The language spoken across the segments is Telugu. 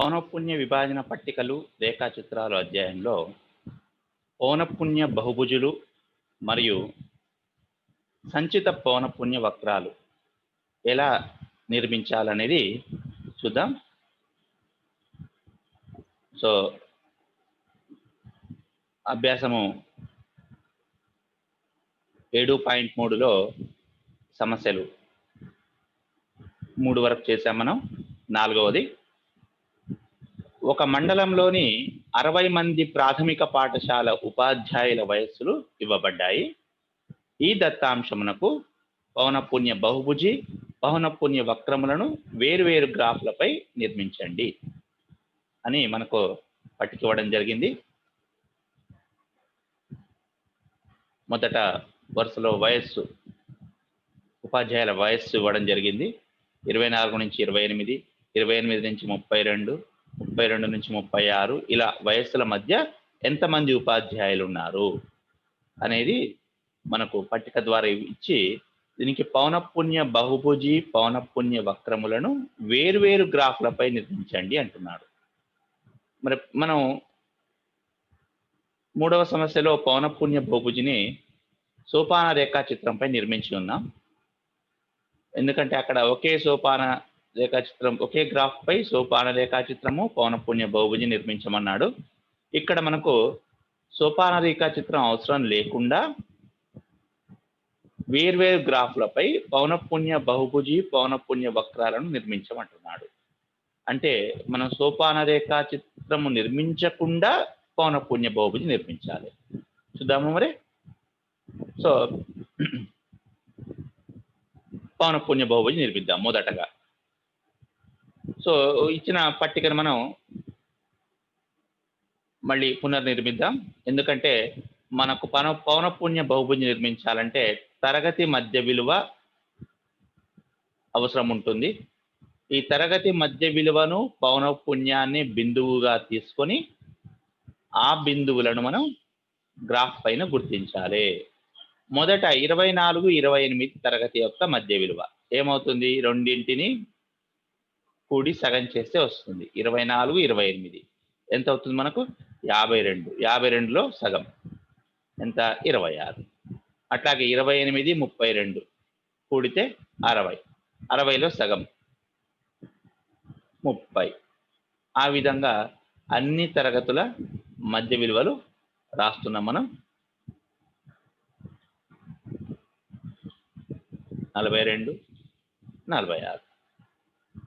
పౌనఃపున్య విభాజన పట్టికలు రేఖాచిత్రాలు అధ్యాయంలో పౌనఃపున్య బహుభుజులు మరియు సంచిత పౌనఃపున్య వక్రాలు ఎలా నిర్మించాలనేది చూద్దాం. సో అభ్యాసము 7.3లో సమస్యలు 3 వరకు చేసాం. మనం 4వది, ఒక మండలంలోని 60 మంది ప్రాథమిక పాఠశాల ఉపాధ్యాయుల వయస్సులు ఇవ్వబడ్డాయి. ఈ దత్తాంశమునకు పౌనఃపున్య బహుభుజి పౌనఃపున్య వక్రములను వేరువేరు గ్రాఫ్లపై నిర్మించండి అని మనకు పట్టిక ఇవ్వడం జరిగింది. మొదట వరుసలో వయస్సు, ఉపాధ్యాయుల వయస్సు ఇవ్వడం జరిగింది. 24 నుంచి 28, 28 నుంచి 32, 32 నుంచి 36, ఇలా వయస్సుల మధ్య ఎంతమంది ఉపాధ్యాయులు ఉన్నారు అనేది మనకు పట్టిక ద్వారా ఇచ్చి, దీనికి పౌనఃపున్య బహుభుజి పౌనఃపున్య వక్రములను వేరువేరు గ్రాఫ్లపై నిర్మించండి అంటున్నాడు. మరి మనం 3వ సమస్యలో పౌనఃపున్య బహుభుజిని సోపాన రేఖాచిత్రంపై నిర్మించి ఉన్నాం. ఎందుకంటే అక్కడ ఒకే సోపాన రేఖాచిత్రం, ఒకే గ్రాఫ్ పై సోపాన రేఖాచిత్రము పౌనఃపున్య బహుభుజి నిర్మించమన్నాడు. ఇక్కడ మనకు సోపాన రేఖాచిత్రం అవసరం లేకుండా వేర్వేరు గ్రాఫ్లపై పౌనఃపున్య బహుభుజి పౌనఃపున్య వక్రాలను నిర్మించమంటున్నాడు. అంటే మనం సోపాన రేఖాచిత్రము నిర్మించకుండా పౌనఃపున్య బహుభుజి నిర్మించాలి. చూద్దాము మరి. సో పౌనఃపున్య బహుభుజి నిర్మిద్దాం మొదటగా. సో ఇచ్చిన పట్టికను మనం మళ్ళీ పునర్నిర్మిద్దాం. ఎందుకంటే మనకు పౌనఃపున్య బహుభుజి నిర్మించాలంటే తరగతి మధ్య విలువ అవసరం ఉంటుంది. ఈ తరగతి మధ్య విలువను పౌనఃపున్యాన్ని బిందువుగా తీసుకొని ఆ బిందువులను మనం గ్రాఫ్ పైన గుర్తించాలి. మొదట 24, 28 తరగతి యొక్క మధ్య విలువ ఏమవుతుంది? రెండింటిని కూడి సగం చేస్తే వస్తుంది 24, 28 ఎంత అవుతుంది మనకు? 52. 52లో సగం ఎంత? 26. అట్లాగే 28, 32 కూడితే 60. 60లో సగం 30. ఆ విధంగా అన్ని తరగతుల మధ్య విలువలు రాస్తున్నాం మనం. 42, 46.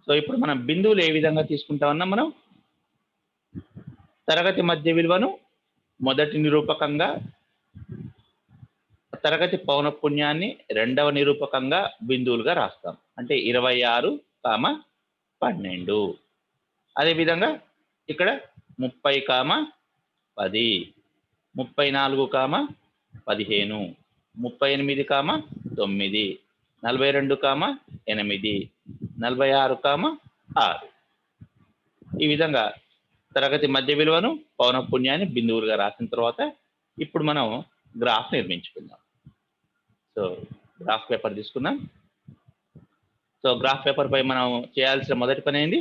సో ఇప్పుడు మనం బిందువులు ఏ విధంగా తీసుకుంటామన్నా, మనం తరగతి మధ్య విలువను మొదటి నిరూపకంగా, తరగతి పౌనఃపున్యాన్ని రెండవ నిరూపకంగా బిందువులుగా రాస్తాం. అంటే 26, 12. అదేవిధంగా ఇక్కడ 30, 10, 34, 15, 38, 9, 42, 8, 46, 6. ఈ విధంగా తరగతి మధ్య విలువను పౌనఃపున్యాన్ని బిందువులుగా రాసిన తర్వాత ఇప్పుడు మనం గ్రాఫ్ నిర్మించుకుందాం. సో గ్రాఫ్ పేపర్ తీసుకుందాం. సో గ్రాఫ్ పేపర్ పై మనం చేయాల్సిన మొదటి పని ఏంటి?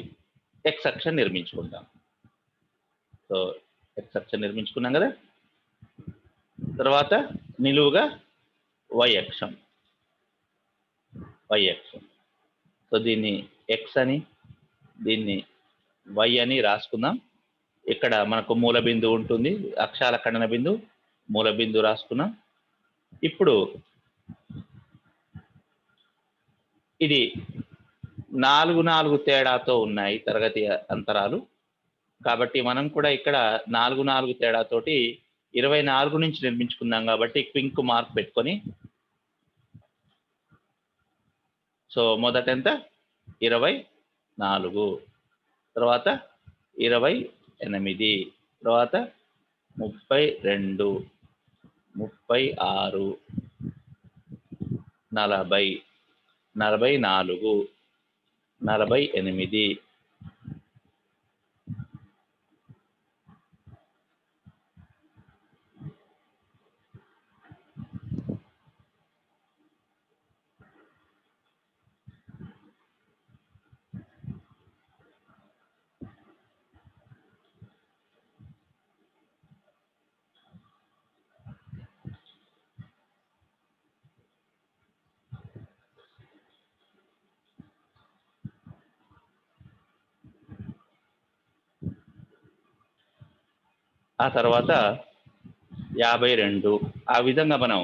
ఎక్స్ అక్షం నిర్మించుకుంటాం. సో ఎక్స్ అక్షం నిర్మించుకున్నాం కదా. తర్వాత నిలువుగా వై అక్షం. సో దీన్ని ఎక్స్ అని, దీన్ని వై అని రాసుకుందాం. ఇక్కడ మనకు మూల బిందువు ఉంటుంది, అక్షాల ఖండన బిందువు, మూల బిందువు రాసుకున్నాం. ఇప్పుడు ఇది 4 తేడాతో ఉన్నాయి తరగతి అంతరాలు. కాబట్టి మనం కూడా ఇక్కడ 4 తేడాతోటి 24 నుంచి నిర్మించుకుందాం. కాబట్టి పింక్ మార్క్ పెట్టుకొని, సో మొదట ఎంత? 24, తర్వాత 28, తర్వాత 32, 36, 40, 44, 48, ఆ తర్వాత 52 ఆ విధంగా మనం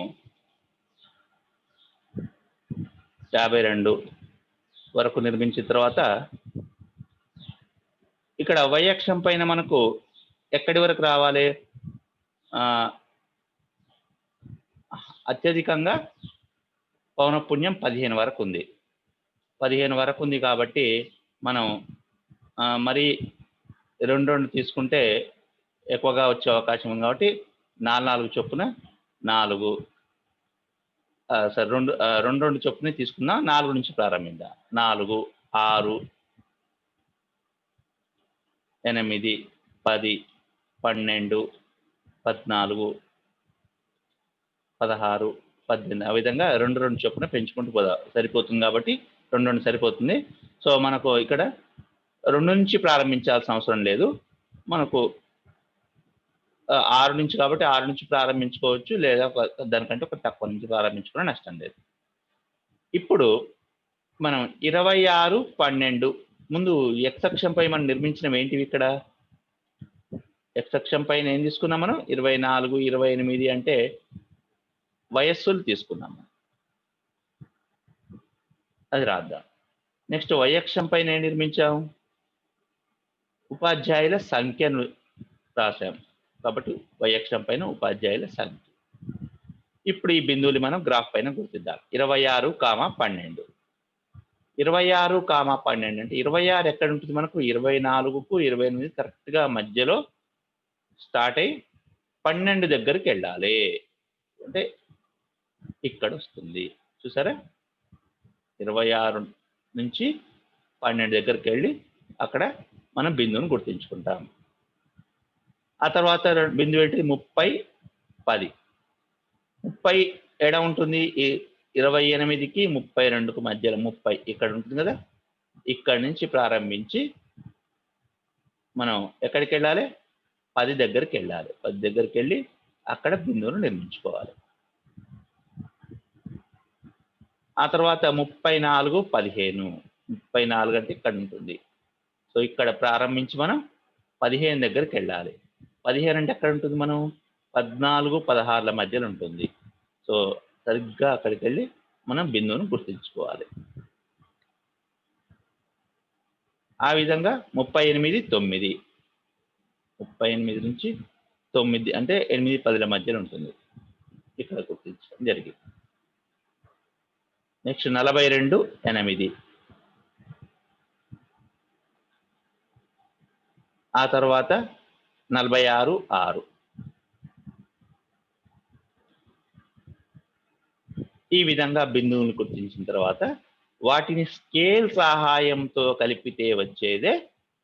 52 వరకు నిర్మించిన తర్వాత ఇక్కడ y అక్షం పైన మనకు ఎక్కడి వరకు రావాలి? అత్యధికంగా పౌనఃపున్యం 15 వరకు ఉంది. 15 వరకు ఉంది కాబట్టి మనం మరి 2 తీసుకుంటే ఎక్కువగా వచ్చే అవకాశం ఉంది కాబట్టి 4 చొప్పున 4 సరే 2 చొప్పున తీసుకుందాం. 4 నుంచి ప్రారంభిద్దాం. 4 6 8 10 12 14 16 18 ఆ విధంగా 2 చొప్పున పెంచుకుంటూ పోదాం. సరిపోతుంది కాబట్టి 2 సరిపోతుంది. సో మనకు ఇక్కడ 2 నుంచి ప్రారంభించాల్సిన అవసరం లేదు. మనకు 6 నుంచి కాబట్టి 6 నుంచి ప్రారంభించుకోవచ్చు, లేదా దానికంటే ఒక తక్కువ నుంచి ప్రారంభించుకున్న నష్టం లేదు. ఇప్పుడు మనం 26 12 ముందు x అక్షంపై మనం నిర్మించినవి ఏంటివి? ఇక్కడ x అక్షం పైన ఏం తీసుకున్నాం మనం? 24 28 అంటే వయస్సులు తీసుకున్నాం. అది రాద్దాం. నెక్స్ట్ y అక్షం పైన ఏం నిర్మించాం? ఉపాధ్యాయుల సంఖ్యను రాశాం కాబట్టి y అక్షం పైన ఉపాధ్యాయుల సంఖ్య. ఇప్పుడు ఈ బిందువులు మనం గ్రాఫ్ పైన గుర్తిద్దాం. 26, 12 26, 12 అంటే 26 ఎక్కడ ఉంటుంది మనకు? 24కు 28 కరెక్ట్గా మధ్యలో స్టార్ట్ అయ్యి 12 దగ్గరికి వెళ్ళాలి. అంటే ఇక్కడ వస్తుంది చూసారా? 26 నుంచి 12 దగ్గరికి వెళ్ళి అక్కడ మనం బిందువును గుర్తించుకుంటాం. ఆ తర్వాత బిందువు ఏంటి? 30, 10. 30 ఎడ ఉంటుంది? 28కి 32కు మధ్యలో 30 ఇక్కడ ఉంటుంది కదా. ఇక్కడి నుంచి ప్రారంభించి మనం ఎక్కడికి వెళ్ళాలి? 10 దగ్గరికి వెళ్ళాలి. 10 దగ్గరికి వెళ్ళి అక్కడ బిందువును నిర్మించుకోవాలి. ఆ తర్వాత 34, 15. 34 అంటే ఇక్కడ ఉంటుంది. సో ఇక్కడ ప్రారంభించి మనం 15 దగ్గరికి వెళ్ళాలి. 15 అంటే ఎక్కడ ఉంటుంది? మనం 14, 16ల మధ్యలో ఉంటుంది. సో సరిగ్గా అక్కడికి వెళ్ళి మనం బిందువును గుర్తించుకోవాలి. ఆ విధంగా 38, 9. 38 నుంచి 9 అంటే 8, 10ల మధ్యలో ఉంటుంది. ఇక్కడ గుర్తించడం జరిగింది. నెక్స్ట్ 42, 8. ఆ తర్వాత 46, 6. ఈ విధంగా బిందువులను గుర్తించిన తర్వాత వాటిని స్కేల్ సహాయంతో కలిపితే వచ్చేదే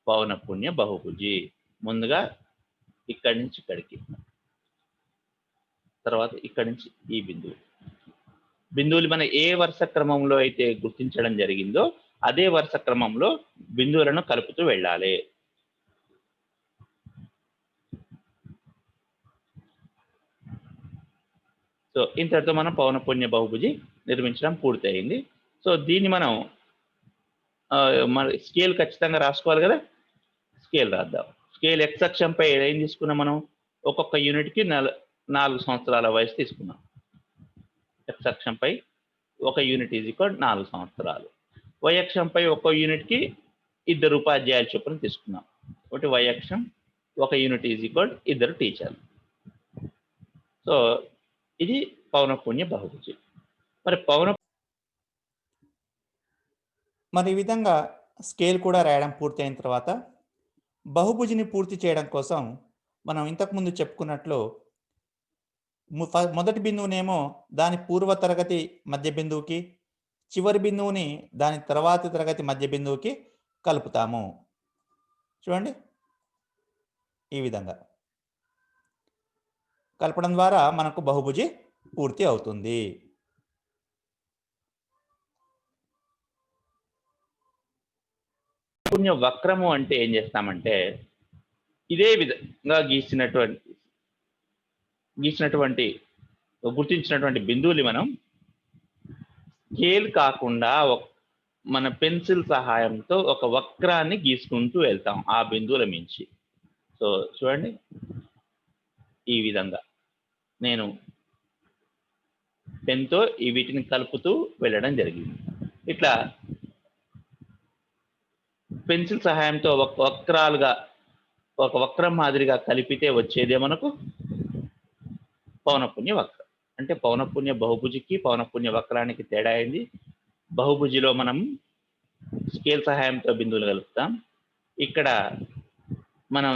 పౌనఃపున్య బహుభుజి. ముందుగా ఇక్కడి నుంచి ఇక్కడికి, తర్వాత ఇక్కడి నుంచి ఈ బిందువులు మనం ఏ వరుస క్రమంలో అయితే గుర్తించడం జరిగిందో అదే వరుస క్రమంలో బిందువులను కలుపుతూ వెళ్ళాలి. సో ఇంతటితో మనం పౌనఃపున్య బహుభుజి నిర్మించడం పూర్తయింది. సో దీన్ని మనం మన స్కేల్ ఖచ్చితంగా రాసుకోవాలి కదా. స్కేల్ రాద్దాం. స్కేల్ x అక్షంపై ఏం తీసుకున్నాం మనం? ఒక్కొక్క యూనిట్కి 4 సంవత్సరాల వయసు తీసుకున్నాం. x అక్షంపై ఒక యూనిట్ ఈజ్ ఈక్వల్ 4 సంవత్సరాలు. y అక్షంపై ఒక్కో యూనిట్కి 2 ఉపాధ్యాయుల చొప్పున తీసుకున్నాం. ఒకటి y అక్షం, ఒక యూనిట్ ఈజ్ ఈక్వల్ 2 టీచర్లు. సో ఇది పౌనఃపున్య బహుభుజి. మరి ఈ విధంగా స్కేల్ కూడా రాయడం పూర్తయిన తర్వాత బహుభుజిని పూర్తి చేయడం కోసం మనం ఇంతకుముందు చెప్పుకున్నట్లు మొదటి బిందువునేమో దాని పూర్వ తరగతి మధ్య బిందువుకి, చివరి బిందువుని దాని తర్వాతి తరగతి మధ్య బిందువుకి కలుపుతాము. చూడండి, ఈ విధంగా కలపడం ద్వారా మనకు బహుభుజి పూర్తి అవుతుంది. పౌనఃపున్య వక్రము అంటే ఏం చేస్తామంటే ఇదే విధంగా గుర్తించినటువంటి బిందువులు మనం స్కేల్ కాకుండా మన పెన్సిల్ సహాయంతో ఒక వక్రాన్ని గీసుకుంటూ వెళ్తాం ఆ బిందువుల మించి. సో చూడండి, ఈ విధంగా నేను పెన్తో ఈ వీటిని కలుపుతూ వెళ్ళడం జరిగింది. ఇట్లా పెన్సిల్ సహాయంతో ఒక వక్రం మాదిరిగా కలిపితే వచ్చేదే మనకు పౌనఃపున్య వక్రం. అంటే పౌనఃపున్య బహుభుజికి పౌనఃపున్య వక్రానికి తేడా అయింది. బహుభుజిలో మనం స్కేల్ సహాయంతో బిందువులు కలుపుతాం. ఇక్కడ మనం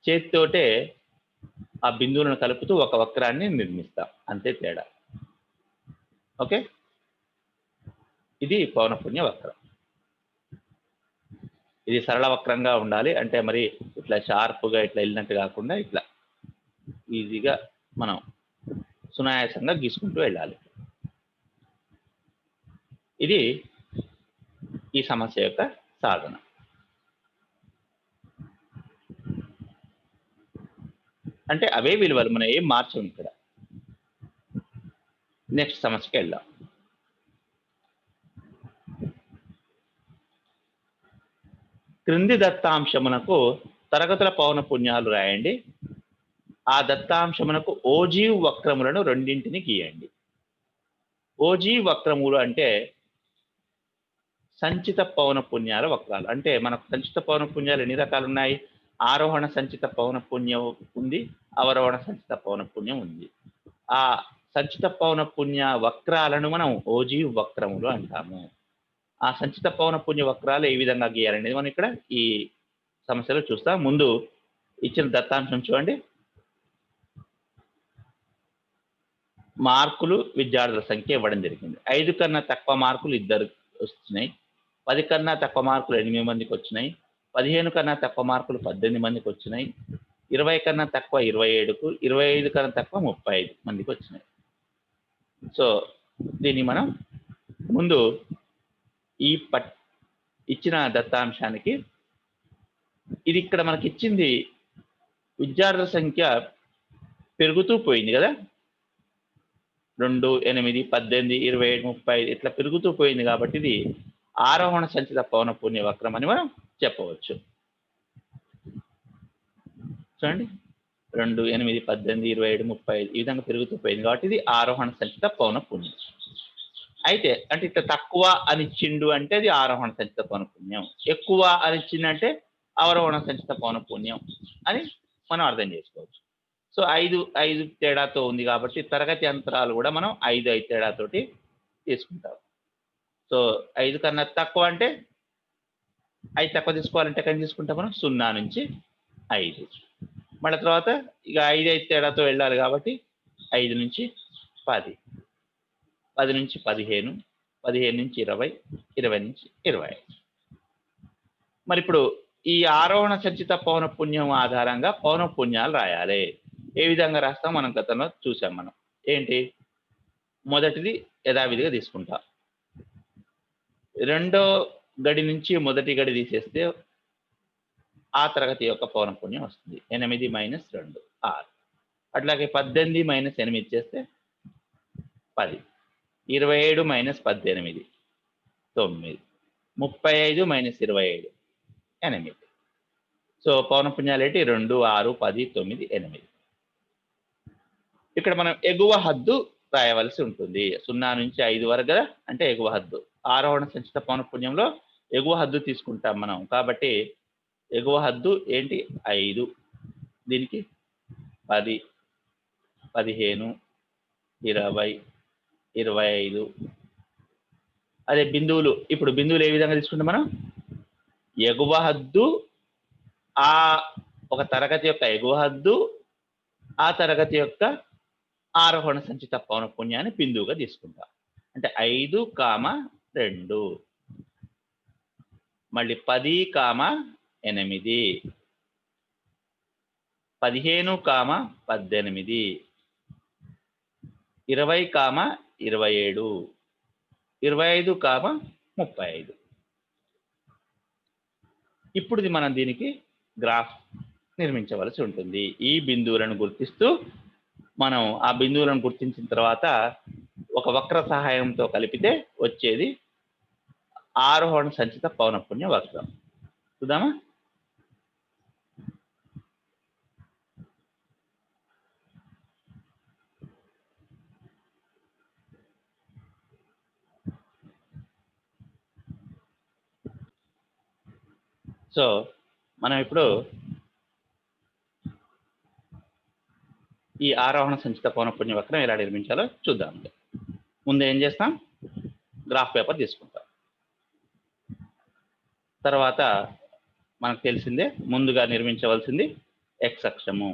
చేతితోటే ఆ బిందువులను కలుపుతూ ఒక వక్రాన్ని నిర్మిస్తాం, అంతే తేడా. ఓకే, ఇది పౌనఃపున్య వక్రం. ఇది సరళ వక్రంగా ఉండాలి, అంటే మరి ఇట్లా షార్ప్గా ఇట్లా వెళ్ళినట్టు కాకుండా ఇట్లా ఈజీగా మనం సునాయాసంగా గీసుకుంటూ వెళ్ళాలి. ఇది ఈ సమస్య యొక్క సాధన. అంటే అవే విలువలు, మనం ఏం మార్చం ఇక్కడ. నెక్స్ట్ సమస్యకి వెళ్దాం. క్రింది దత్తాంశమునకు తరగతుల పౌనఃపున్యాలు రాయండి. ఆ దత్తాంశమునకు ఓజీవ్ వక్రములను రెండింటిని గీయండి. ఓజీవ్ వక్రములు అంటే సంచిత పౌనఃపున్యాల వక్రాలు. అంటే మనకు సంచిత పౌనఃపున్యాలు ఎన్ని రకాలు ఉన్నాయి? ఆరోహణ సంచిత పౌనఃపున్యం ఉంది, అవరోహణ సంచిత పౌనఃపున్యం ఉంది. ఆ సంచిత పౌనఃపున్య వక్రాలను మనం ఓజీవ్ వక్రములు అంటాము. ఆ సంచిత పౌనఃపున్య వక్రాలు ఏ విధంగా గీయాలనేది మనం ఇక్కడ ఈ సమస్యలో చూస్తాం. ముందు ఇచ్చిన దత్తాంశం చూడండి. మార్కులు విద్యార్థుల సంఖ్య ఇవ్వడం జరిగింది. 5 కన్నా తక్కువ మార్కులు 2 వస్తున్నాయి. 10 కన్నా తక్కువ మార్కులు 8 మందికి వచ్చినాయి. 15 కన్నా తక్కువ మార్కులు 18 మందికి వచ్చినాయి. 20 కన్నా తక్కువ 27కు, 25 కన్నా తక్కువ 35 మందికి వచ్చినాయి. సో దీన్ని మనం ముందు ఈ ఇచ్చిన దత్తాంశానికి, ఇది ఇక్కడ మనకి ఇచ్చింది విద్యార్థుల సంఖ్య పెరుగుతూ పోయింది కదా, 2, 8, 18, 27, 35 ఇట్లా పెరుగుతూ పోయింది. కాబట్టి ఇది ఆరోహణ సంచిత పౌనఃపున్య వక్రం అని మనం చెప్పవచ్చు. చూడండి, 2, 8, 18, 27, 35 ఈ విధంగా పెరుగుతూ పోయింది కాబట్టి ఇది ఆరోహణ సంచిత పౌనఃపున్యం. అయితే అంటే ఇట్లా తక్కువ అనిచ్చిండు అంటే అది ఆరోహణ సంచిత పౌనఃపున్యం, ఎక్కువ అనిచ్చిందంటే అవరోహణ సంచిత పౌనఃపున్యం అని మనం అర్థం చేసుకోవచ్చు. సో 5 తేడాతో ఉంది కాబట్టి తరగతి అంతరాలు కూడా మనం 5 తేడాతోటి తీసుకుంటాం. సో 5 కన్నా తక్కువ అంటే 5 తక్కువ తీసుకోవాలంటే ఎక్కడ తీసుకుంటాం మనం? 0 నుంచి 5. మళ్ళీ తర్వాత ఇక 5 తేడాతో వెళ్ళాలి కాబట్టి 5 నుంచి 10, 10 నుంచి 15, 15 నుంచి 20, 20 నుంచి 25. మరి ఇప్పుడు ఈ ఆరోహణ సంచిత పౌనఃపున్యం ఆధారంగా పౌనఃపున్యాలు రాయాలి. ఏ విధంగా రాస్తాం మనం గతంలో చూసాం. మనం ఏంటి, మొదటిది యథావిధిగా తీసుకుంటాం. రెండో గడి నుంచి మొదటి గడి తీసేస్తే ఆ తరగతి యొక్క పౌనఃపున్యం వస్తుంది. 8 - 2 6. అట్లాగే 18 - 8 చేస్తే 10. 27 - 18 9. 35 - 27 8. సో పౌనఃపున్యాలు ఏంటి? 2, 6, 10, 9, 8. ఇక్కడ మనం ఎగువ హద్దు రాయవలసి ఉంటుంది. 0 నుంచి 5 వరకు కదా, అంటే ఎగువ హద్దు. ఆరోహణ సంచిత పౌనఃపున్యంలో ఎగువ హద్దు తీసుకుంటాం మనం. కాబట్టి ఎగువ హద్దు ఏంటి? 5. దీనికి 10, 15, 20, 25. అదే బిందువులు, ఇప్పుడు బిందువులు ఏ విధంగా తీసుకుంటాం మనం? ఎగువ హద్దు, ఆ ఒక తరగతి యొక్క ఎగువ హద్దు, ఆ తరగతి యొక్క ఆరోహణ సంచిత పౌనఃపున్యాన్ని బిందువుగా తీసుకుంటాం. అంటే 5, 2, మళ్ళీ 10, 8, 15, 18, 20, 27, 25, 35. ఇప్పుడు మనం దీనికి గ్రాఫ్ నిర్మించవలసి ఉంటుంది. ఈ బిందువులను గుర్తిస్తూ మనం ఆ బిందువులను గుర్తించిన తర్వాత ఒక వక్ర సహాయంతో కలిపితే వచ్చేది ఆరోహణ సంచిత పౌనఃపున్య వక్రం. చూద్దామా? సో మనం ఇప్పుడు ఈ ఆరోహణ సంచిత పౌనఃపున్య వక్రం ఎలా నిర్మించాలో చూద్దాం. ముందు ఏం చేస్తాం, గ్రాఫ్ పేపర్ తీసుకుంటాం. తర్వాత మనకు తెలిసిందే ముందుగా నిర్మించవలసింది ఎక్స్ అక్షము,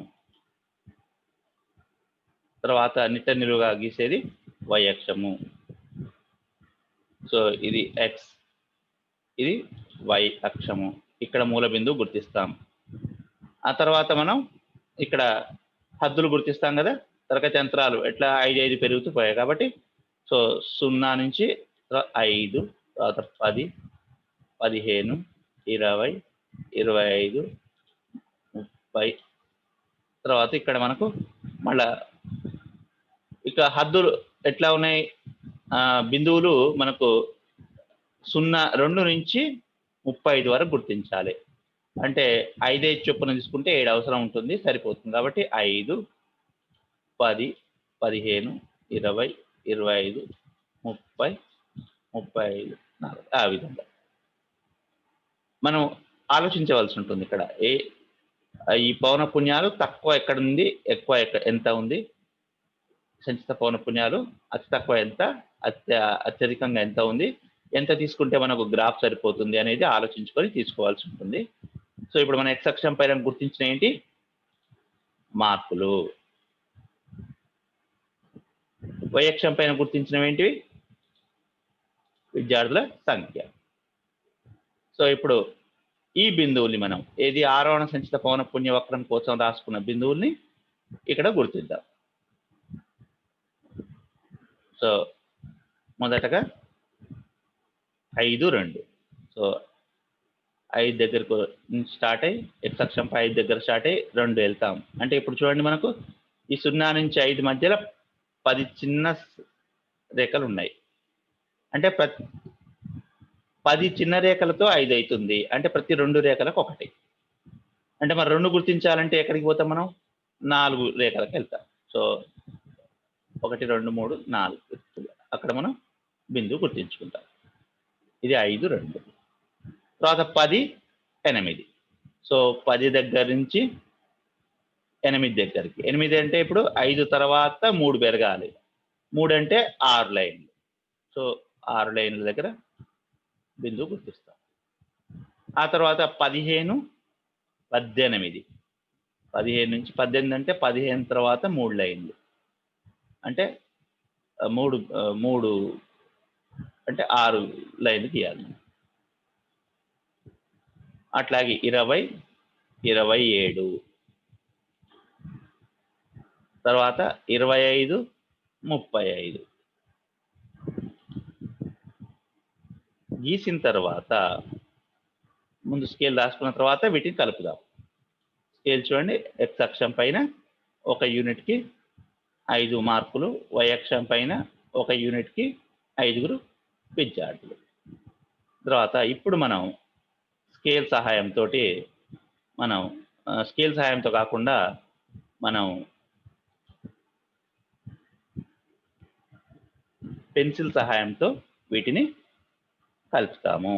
తర్వాత నిట్ట నిలువుగా గీసేది వై అక్షము. సో ఇది ఎక్స్, ఇది వై అక్షము. ఇక్కడ మూల బిందువు గుర్తిస్తాం. ఆ తర్వాత మనం ఇక్కడ హద్దులు గుర్తిస్తాం కదా, తరగతి యంత్రాలు ఎట్లా 5 5 పెరుగుతూ పోయాయి కాబట్టి సో 0 నుంచి 5, తర్వాత 10, 15, 20, 25, 30. తర్వాత ఇక్కడ మనకు మళ్ళా ఇక హద్దులు ఎట్లా ఉన్నాయి, బిందువులు మనకు 2 నుంచి 35 వరకు గుర్తించాలి. అంటే 5 5 చొప్పున తీసుకుంటే 7 అవసరం ఉంటుంది, సరిపోతుంది. కాబట్టి 5, 10, 15, 20, 25, 30, 35, 40 ఆ విధంగా మనం ఆలోచించవలసి ఉంటుంది. ఇక్కడ ఈ పౌనఃపున్యాలు తక్కువ ఎక్కడ ఉంది, ఎక్కువ ఎంత ఉంది, సంచిత పౌనఃపున్యాలు అతి తక్కువ ఎంత, అత్యధికంగా ఎంత ఉంది, ఎంత తీసుకుంటే మనకు గ్రాఫ్ సరిపోతుంది అనేది ఆలోచించుకొని తీసుకోవాల్సి ఉంటుంది. సో ఇప్పుడు మన ఎక్స్ అక్షం పైన గుర్తించిన ఏంటి, మార్కులు. వై అక్షం పైన గుర్తించినవి ఏంటివి, విద్యార్థుల సంఖ్య. సో ఇప్పుడు ఈ బిందువుల్ని మనం ఏది ఆరోహణ సంచిత పౌనఃపున్య వక్రం కోసం రాసుకున్న బిందువుల్ని ఇక్కడ గుర్తిద్దాం. సో మొదటగా 5 2. సో 5 దగ్గరకు స్టార్ట్ అయ్యి ఎక్స్ అక్షంపై 5 దగ్గర స్టార్ట్ అయ్యి 2 వెళ్తాం. అంటే ఇప్పుడు చూడండి, మనకు ఈ 0 నుంచి 5 మధ్యలో 10 చిన్న రేఖలు ఉన్నాయి. అంటే 10 చిన్న రేఖలతో 5 అవుతుంది. అంటే ప్రతి 2 రేఖలకు 1. అంటే మరి 2 గుర్తించాలంటే ఎక్కడికి పోతాం, మనం 4 రేఖలకు వెళ్తాం. సో 1 2 3 4 అక్కడ మనం బిందువు గుర్తించుకుంటాం. ఇది 5 2. తర్వాత 10 8. సో 10 దగ్గర నుంచి 8 దగ్గరికి. 8 అంటే ఇప్పుడు 5 తర్వాత 3 పెరగాలి. 3 అంటే 6 లైన్లు. సో 6 లైన్ల దగ్గర బిందువు గుర్తిస్తాం. ఆ తర్వాత 15 18. 15 నుంచి 18 అంటే 15 తర్వాత 3 లైన్లు. అంటే 3 అంటే 6 లైన్లు గీయాలి. అట్లాగే 20 27. తర్వాత 25 35. గీసిన తర్వాత ముందు స్కేల్ రాసుకున్న తర్వాత వీటిని కలుపుదాం. స్కేల్ చూడండి, ఎక్స్ అక్షం పైన 1 యూనిట్కి 5 మార్కులు, వై అక్షం పైన 1 యూనిట్కి 5 విద్యార్థులు. తర్వాత ఇప్పుడు మనం స్కేల్ సహాయంతో స్కేల్ సహాయంతో కాకుండా మనం పెన్సిల్ సహాయంతో వీటిని కలుపుతాము.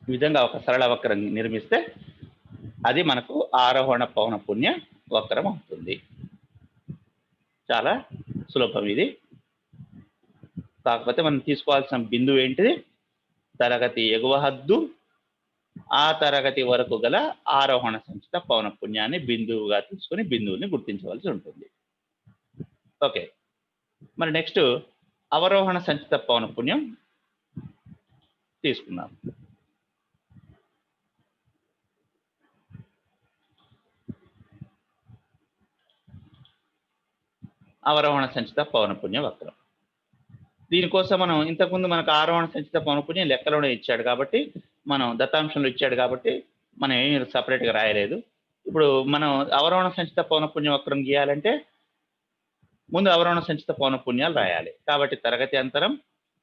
ఈ విధంగా ఒక సరళ వక్రం నిర్మిస్తే అది మనకు ఆరోహణ పౌనఃపున్య వక్రం అవుతుంది. చాలా సులభం ఇది. కాకపోతే మనం తీసుకోవాల్సిన బిందువు ఏంటిది, తరగతి ఎగువ హద్దు, ఆ తరగతి వరకు గల ఆరోహణ సంచిత పౌనఃపున్యాన్ని బిందువుగా తీసుకొని బిందువుని గుర్తించవలసి ఉంటుంది. ఓకే, మరి నెక్స్ట్ అవరోహణ సంచిత పౌనఃపున్యం తీసుకున్నాం. అవరోహణ సంచిత పౌనఃపున్య వక్రం. దీనికోసం మనం ఇంతకుముందు మనకు ఆరోహణ సంచిత పౌనఃపున్యం లెక్కలోనే ఇచ్చాడు కాబట్టి, మనం దత్తాంశంలో ఇచ్చాడు కాబట్టి మనం ఏం సపరేట్గా రాయలేదు. ఇప్పుడు మనం అవరోహణ సంచిత పౌనఃపున్య వక్రం గీయాలంటే ముందు అవరోహణ సంచిత పౌనఃపున్యాలు రాయాలి. కాబట్టి తరగతి అంతరం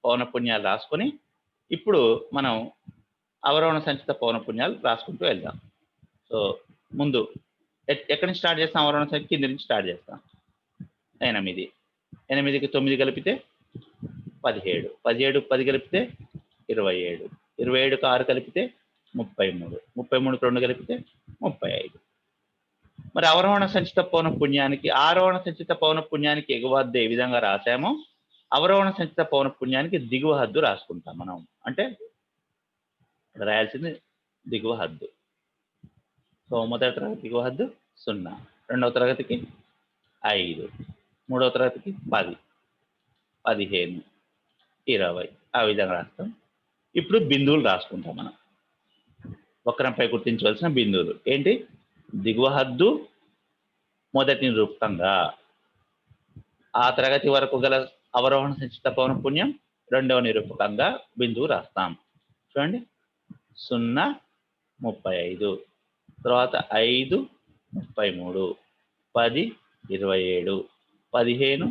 పౌనఃపున్యాలు రాసుకొని ఇప్పుడు మనం అవరోహణ సంచిత పౌనఃపున్యాలు రాసుకుంటూ వెళ్దాం. సో ముందు ఎక్కడి నుంచి స్టార్ట్ చేస్తాం? అవరోహణ సంఖ్య కింద నుంచి స్టార్ట్ చేస్తాం. 8 8కి 9 కలిపితే 17 17కి 10 కలిపితే 27 27కి 6 కలిపితే 33 33కి 2 కలిపితే 35. మరి అవరోహణ సంచిత పౌనఃపున్యానికి ఆరోహణ సంచిత పౌనఃపున్యానికి ఎగువ హద్దు ఏ విధంగా రాసామో అవరోహణ సంచిత పౌనఃపున్యానికి దిగువ హద్దు రాసుకుంటాం మనం. అంటే రాయాల్సింది దిగువ హద్దు. సో మొదటి తరగతి దిగువ హద్దు 0, రెండవ తరగతికి 5, మూడవ తరగతికి 10, 15, 20 ఆ విధంగా రాస్తాం. ఇప్పుడు బిందువులు రాసుకుంటాం మనం. వక్రంపై గుర్తించవలసిన బిందువులు ఏంటి? దిగువ హద్దు మొదటి నిరూపకంగా, ఆ తరగతి వరకు గల అవరోహణ సంచిత పౌనఃపున్యం రెండవ నిరూపకంగా బిందువు రాస్తాం. చూడండి 0, 35, తర్వాత 5, 33, 10, 27, 15,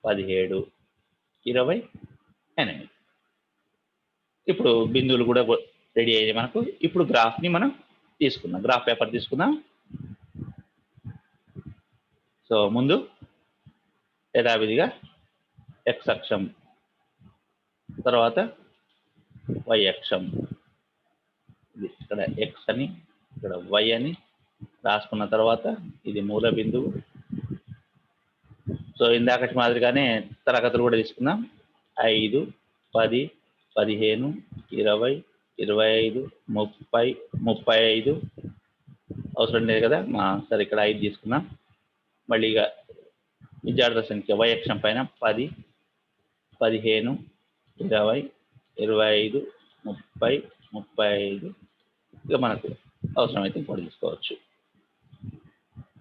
17, 28. ఇప్పుడు బిందువులు కూడా రెడీ అయ్యాయి మనకు. ఇప్పుడు గ్రాఫ్ని మనం తీసుకుందాం. గ్రాఫ్ పేపర్ తీసుకుందాం. సో ముందు యథావిధిగా x అక్షం, తర్వాత y అక్షం, ఇక్కడ x అని ఇక్కడ y అని రాసుకున్న తర్వాత ఇది మూల బిందువు. సో ఇందాకటి మాదిరిగానే తరగతులు కూడా తీసుకుందాం. 5, 10, 15, 20, 25, 30, 35 అవసరం లేదు కదా. సరే ఇక్కడ 5 తీసుకుందాం. మళ్ళీ ఇక విద్యార్థుల సంఖ్య y అక్షం పైన 10, 15, 20, 25, 30, 35 ఇక మనకు అవసరమైతే ఇంకోటి తీసుకోవచ్చు.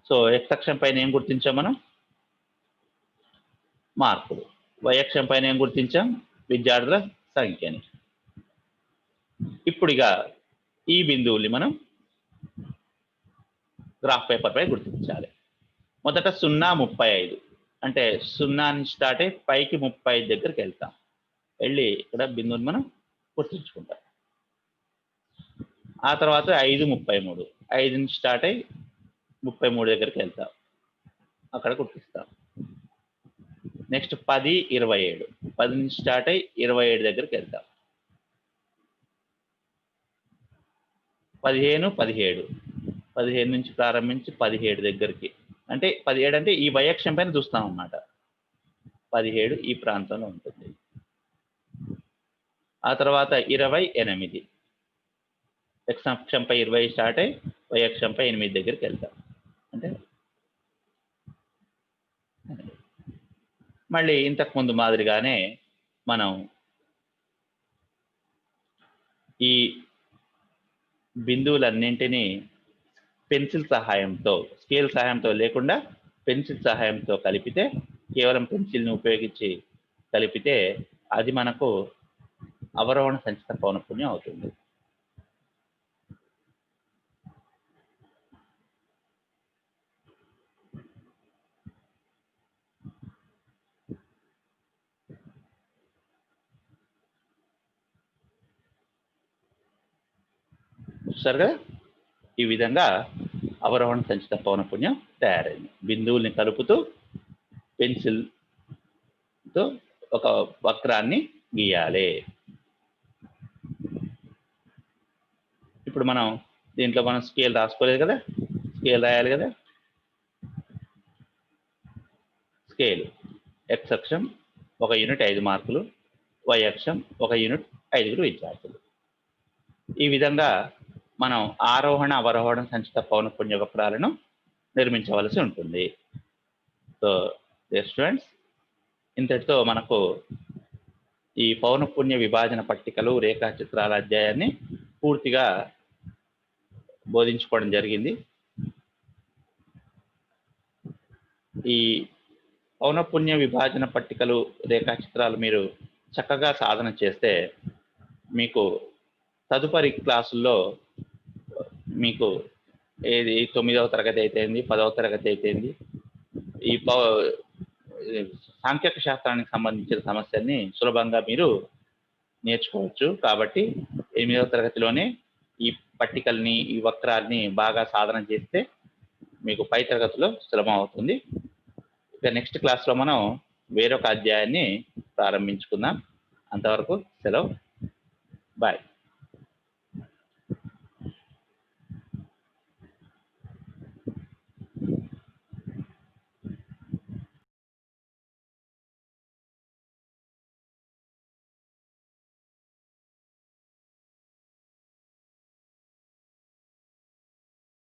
సో x అక్షం పైన ఏం గుర్తించాం మనం? మార్కులు. y అక్షం పైన ఏం గుర్తించాం? విద్యార్థుల సంఖ్యని. ఇప్పుడు ఇక ఈ బిందువుల్ని మనం గ్రాఫ్ పేపర్ పై గుర్తించాలి. మొదట 0, 35 అంటే 0 నుంచి స్టార్ట్ అయ్యి పైకి 35 దగ్గరికి వెళ్తాం. వెళ్ళి ఇక్కడ బిందువుని మనం గుర్తించుకుంటాం. ఆ తర్వాత 5, 33 5 నుంచి స్టార్ట్ అయ్యి 33 దగ్గరికి వెళ్తాం. అక్కడ గుర్తిస్తాం. నెక్స్ట్ 10, 27 10 నుంచి స్టార్ట్ అయ్యి 27 దగ్గరికి వెళ్తాం. 15, 17 15 నుంచి ప్రారంభించి 17 దగ్గరికి, అంటే 17 అంటే ఈ y అక్షం పైన చూస్తాం అన్నమాట. 17 ఈ ప్రాంతంలో ఉంటుంది. ఆ తర్వాత 28 x అక్షంపై 20 స్టార్ట్ అయ్యి y అక్షంపై 8 దగ్గరికి వెళ్తాం. అంటే మళ్ళీ ఇంతకు ముందు మాదిరిగానే మనం ఈ బిందువులన్నింటినీ పెన్సిల్ సహాయంతో, స్కేల్ సహాయంతో లేకుండా పెన్సిల్ సహాయంతో కలిపితే, కేవలం పెన్సిల్ని ఉపయోగించి కలిపితే అది మనకు అవరోహణ సంచిత పౌనఃపున్యం అవుతుంది. చూసారుగా, ఈ విధంగా అవరోహణ సంచిత పౌనఃపున్యం తయారైంది. బిందువుల్ని కలుపుతూ పెన్సిల్తో ఒక వక్రాన్ని గీయాలి. ఇప్పుడు మనం దీంట్లో మనం స్కేల్ రాసుకోలేదు కదా, స్కేల్ రాయాలి కదా. స్కేల్ x అక్షం 1 యూనిట్ 5 మార్కులు, y అక్షం 1 యూనిట్ 5 విద్యార్థులు. ఈ విధంగా మనం ఆరోహణ అవరోహణ సంచిత పౌనఃపున్య వక్రాలను నిర్మించవలసి ఉంటుంది. సో స్టూడెంట్స్, ఇంతటితో మనకు ఈ పౌనఃపున్య విభాజన పట్టికలు, రేఖాచిత్రాల అధ్యాయాన్ని పూర్తిగా బోధించుకోవడం జరిగింది. ఈ పౌనఃపున్య విభాజన పట్టికలు, రేఖాచిత్రాలు మీరు చక్కగా సాధన చేస్తే మీకు తదుపరి క్లాసుల్లో మీకు ఏది 9వ తరగతి అయితేంది, 10వ తరగతి అయితేంది, ఈ సాంఖ్యక శాస్త్రానికి సంబంధించిన సమస్యల్ని సులభంగా మీరు నేర్చుకోవచ్చు. కాబట్టి 8వ తరగతిలోనే ఈ పట్టికల్ని ఈ వక్రాల్ని బాగా సాధన చేస్తే మీకు పై తరగతిలో సులభం అవుతుంది. ఇక నెక్స్ట్ క్లాస్లో మనం వేరొక అధ్యాయాన్ని ప్రారంభించుకుందాం. అంతవరకు సెలవు. బాయ్.